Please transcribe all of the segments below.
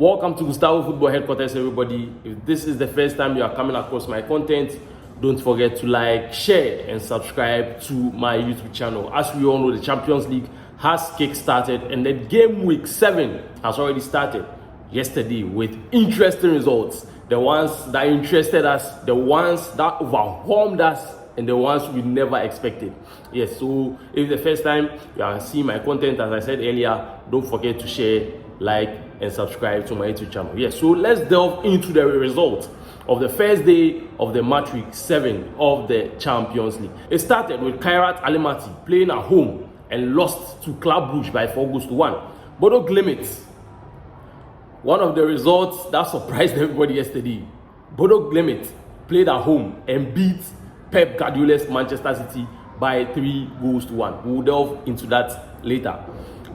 Welcome to Gustavo Football Headquarters, everybody. If this is the first time you are coming across my content, don't forget to like, share, and subscribe to my YouTube channel. As we all know, the Champions League has kick-started, and the game week 7 has already started yesterday with interesting results. The ones that interested us, the ones that overwhelmed us, and the ones we never expected. Yes, so if the first time you are seeing my content, as I said earlier, don't forget to share, like, and subscribe to my YouTube channel. Yes, so let's delve into the results of the first day of the match week 7 of the Champions League. It started with Kairat Almaty playing at home and lost to Club Brugge by 4 goals to 1. Bodo Glimt, one of the results that surprised everybody yesterday. Bodo Glimt played at home and beat Pep Guardiola's Manchester City by 3 goals to 1. We'll delve into that later.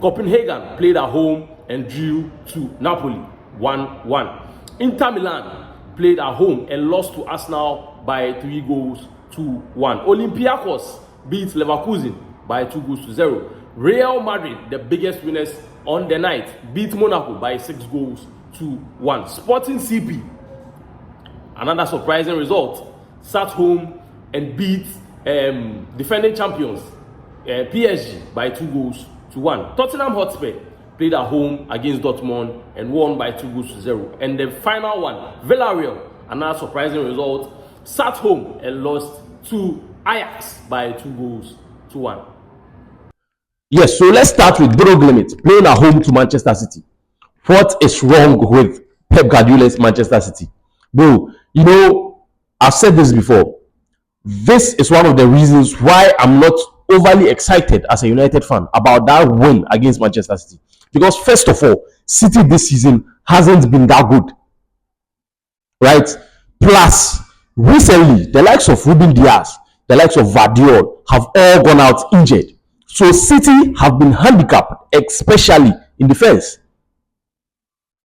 Copenhagen played at home and drew to Napoli 1-1. Inter Milan played at home and lost to Arsenal by 3 goals to 1. Olympiacos beat Leverkusen by 2 goals to 0. Real Madrid, the biggest winners on the night, beat Monaco by 6 goals to 1. Sporting CP, another surprising result, sat home and beat defending champions PSG by 2 goals to 1. Tottenham Hotspur played at home against Dortmund and won by 2 goals to 0. And the final one, Villarreal, another surprising result, sat home and lost to Ajax by 2 goals to 1. Yes, so let's start with Bodo Glimt playing at home to Manchester City. What is wrong with Pep Guardiola's Manchester City? Bro, you know, I've said this before. This is one of the reasons why I'm not overly excited as a United fan about that win against Manchester City. Because first of all, City this season hasn't been that good. Right? Plus, recently, the likes of Ruben Dias, the likes of Vardiol have all gone out injured. So City have been handicapped, especially in defense.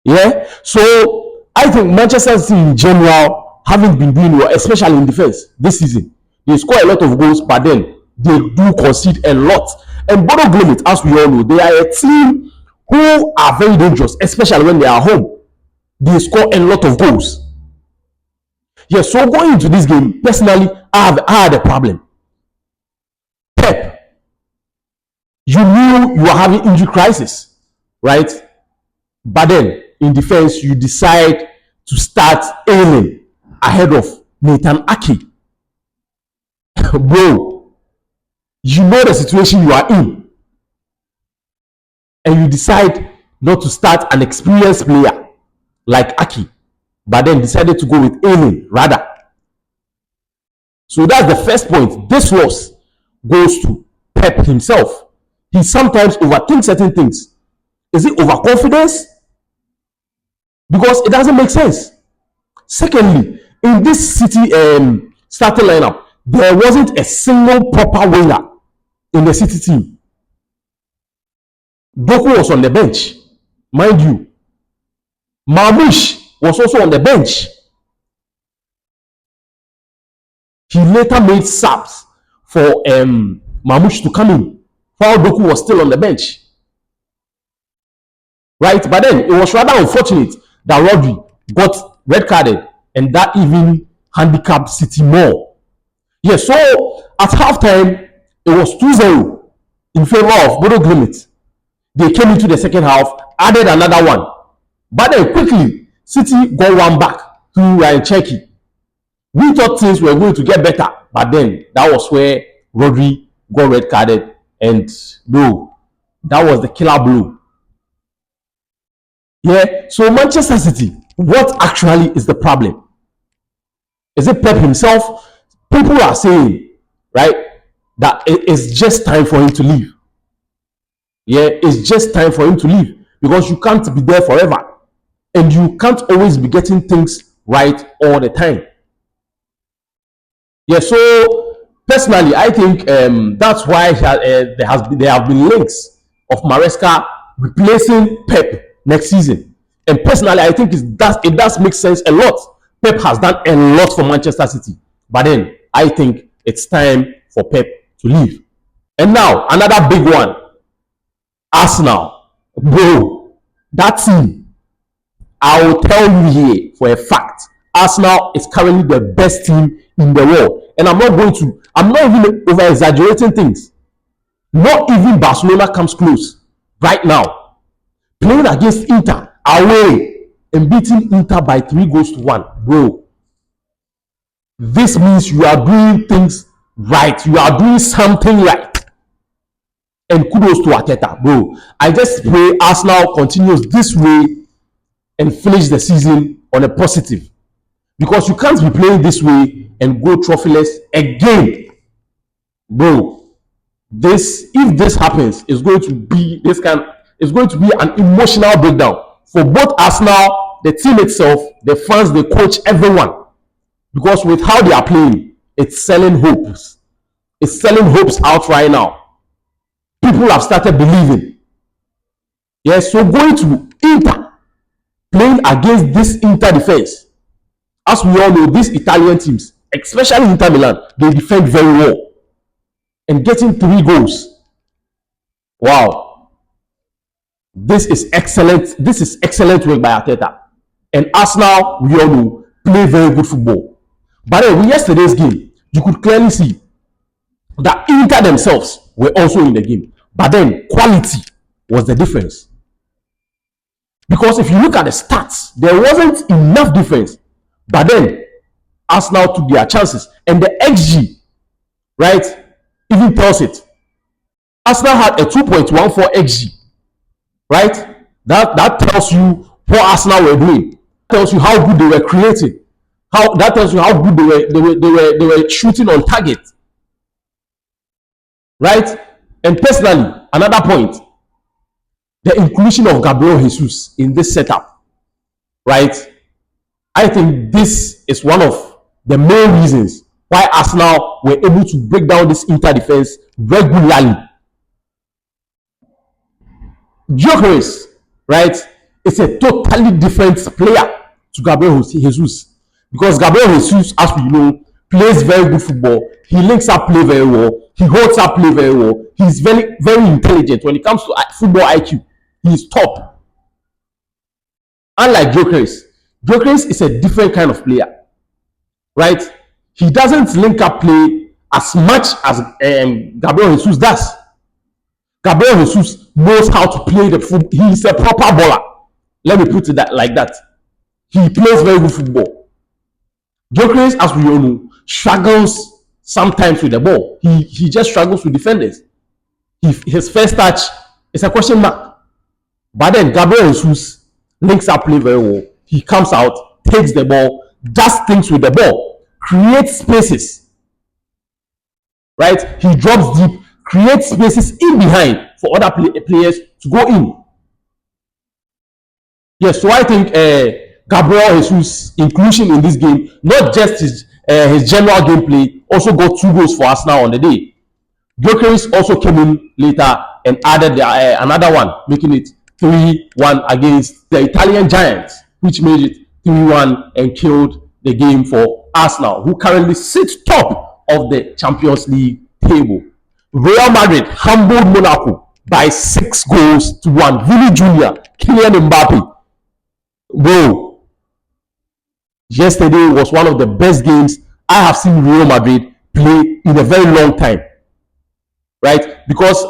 Yeah? So I think Manchester City in general haven't been doing well, especially in defense this season. They score a lot of goals, but then they do concede a lot. And Bodo Glimt, as we all know, they are a team who are very dangerous, especially when they are home. They score a lot of goals. Yes, so going into this game, personally, I had a problem. Pep, you knew you were having injury crisis, right? But then in defense, you decide to start Ailing ahead of Nathan Ake. Bro, you know the situation you are in, and you decide not to start an experienced player like Ake, but then decided to go with Ailing rather. So that's the first point. This loss goes to Pep himself. He sometimes overthinks certain things. Is it overconfidence? Because it doesn't make sense. Secondly, in this City starting lineup, there wasn't a single proper winger in the City team. Doku was on the bench, mind you. Marmoush was also on the bench. He later made subs for Marmoush to come in, while Doku was still on the bench. Right? But then it was rather unfortunate that Rodri got red carded, and that even handicapped City more. Yes, so at halftime, it was 2-0 in favor of Bodo Glimt. They came into the second half, added another one. But then quickly, City got one back to Ryan Cherki. We thought things were going to get better, but then that was where Rodri got red carded, and no, that was the killer blow. Yeah, so Manchester City, what actually is the problem? Is it Pep himself? People are saying, right, that it's just time for him to leave. Yeah, it's just time for him to leave because you can't be there forever, and you can't always be getting things right all the time. Yeah, so personally, I think that's why there have been links of Maresca replacing Pep next season. And personally, I think it does make sense a lot. Pep has done a lot for Manchester City, but then I think it's time for Pep to leave. And now another big one, Arsenal. Bro, that team, I will tell you here for a fact, Arsenal is currently the best team in the world. And I'm not even over exaggerating things. Not even Barcelona comes close right now. Playing against Inter away and beating Inter by 3-1, bro. This means you are doing things right. You are doing something right. And kudos to Arteta, bro. I just pray Arsenal continues this way and finish the season on a positive. Because you can't be playing this way and go trophyless again. Bro, if this happens, it's going to be an emotional breakdown for both Arsenal, the team itself, the fans, the coach, everyone. Because with how they are playing, it's selling hopes. It's selling hopes out right now. People have started believing. Yes, so going to Inter, playing against this Inter defense. As we all know, these Italian teams, especially Inter Milan, they defend very well. And getting 3 goals. Wow. This is excellent. This is excellent work by Arteta. And Arsenal, we all know, play very good football. But then with yesterday's game, you could clearly see that Inter themselves were also in the game. But then quality was the difference. Because if you look at the stats, there wasn't enough difference. But then Arsenal took their chances. And the XG, right, even tells it. Arsenal had a 2.14 XG, right? That tells you what Arsenal were doing. That tells you how good they were creating. That tells you how good they were shooting on target. Right? And personally, another point, the inclusion of Gabriel Jesus in this setup, right? I think this is one of the main reasons why Arsenal were able to break down this Inter defense regularly. Gyökeres, right, is a totally different player to Gabriel Jesus. Because Gabriel Jesus, as we know, plays very good football. He links up play very well. He holds up play very well. He's very, very intelligent when it comes to football IQ. He's top. Unlike Gyökeres is a different kind of player, right? He doesn't link up play as much as Gabriel Jesus does. Gabriel Jesus knows how to play the football. He's a proper baller. Let me put it like that. He plays very good football. Gyökeres, as we all know, struggles sometimes with the ball. He just struggles with defenders. His first touch is a question mark. But then Gabriel Jesus links up play very well. He comes out, takes the ball, does things with the ball, creates spaces. Right? He drops deep, creates spaces in behind for other players to go in. Yes, so I think Gabriel Jesus' inclusion in this game, not just his general gameplay, also got 2 goals for us now on the day. Gyökeres also came in later and added another one, making it 3-1 against the Italian Giants, which made it 3-1 and killed the game for Arsenal, who currently sits top of the Champions League table. Real Madrid humbled Monaco by 6-1. Vini Jr., Kylian Mbappe. Bro, yesterday was one of the best games I have seen Real Madrid play in a very long time. Right? Because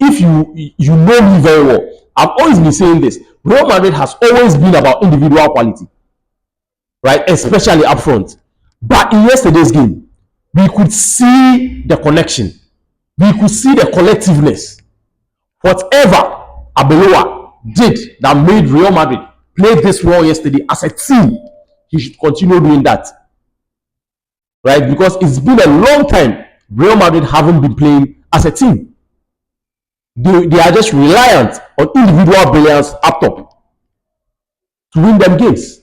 if you know me very well, I've always been saying this. Real Madrid has always been about individual quality. Right? Especially up front. But in yesterday's game, we could see the connection. We could see the collectiveness. Whatever Arbeloa did that made Real Madrid play this well yesterday as a team, he should continue doing that. Right? Because it's been a long time Real Madrid haven't been playing as a team. They are just reliant on individual brilliance up top to win them games.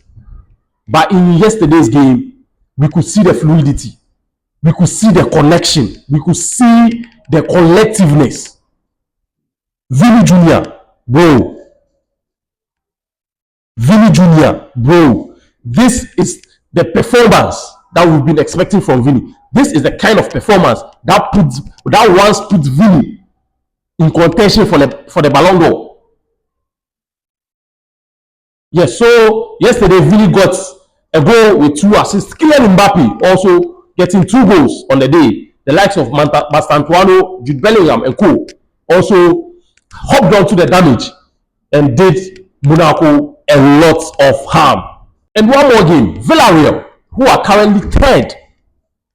But in yesterday's game, we could see the fluidity. We could see the connection. We could see the collectiveness. Vini Jr., bro. Vini Jr., bro. This is the performance that we've been expecting from Vini. This is the kind of performance that once put Vini in contention for the Ballon d'Or. Yes, so yesterday Vili got a goal with 2 assists. Kylian Mbappe also getting 2 goals on the day. The likes of Mastantuano, Jude Bellingham, and co. also hopped on to the damage and did Monaco a lot of harm. And one more game, Villarreal, who are currently third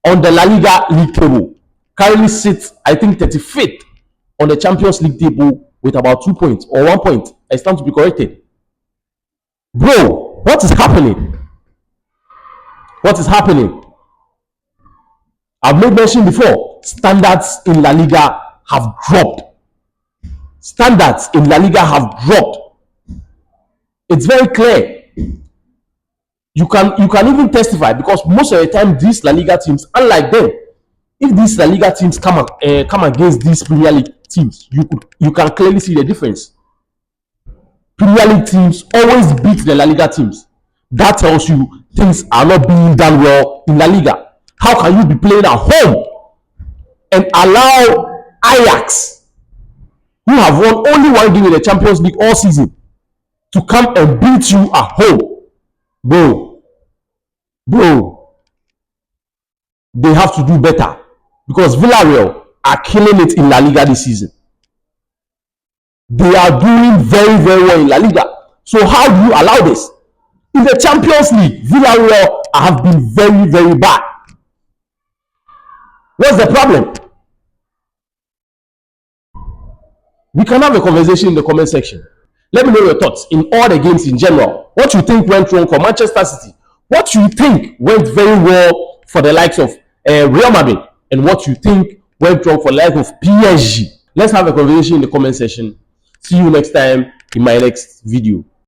on the La Liga league table, currently sits, I think, 35th on the Champions League table with about 2 points or 1 point. I stand to be corrected. Bro, what is happening? What is happening? I've made mention before, standards in La Liga have dropped. Standards in La Liga have dropped. It's very clear. You can even testify, because most of the time these La Liga teams, unlike them, if these La Liga teams come against these Premier League teams, you can clearly see the difference. Premier League teams always beat the La Liga teams. That tells you things are not being done well in La Liga. How can you be playing at home and allow Ajax, who have won only 1 game in the Champions League all season, to come and beat you at home? Bro, they have to do better, because Villarreal are killing it in La Liga this season. They are doing very, very well in La Liga. So how do you allow this? In the Champions League, Villarreal have been very, very bad. What's the problem? We can have a conversation in the comment section. Let me know your thoughts in all the games in general. What you think went wrong for Manchester City? What you think went very well for the likes of Real Madrid? And what you think went wrong for the likes of PSG? Let's have a conversation in the comment section. See you next time in my next video.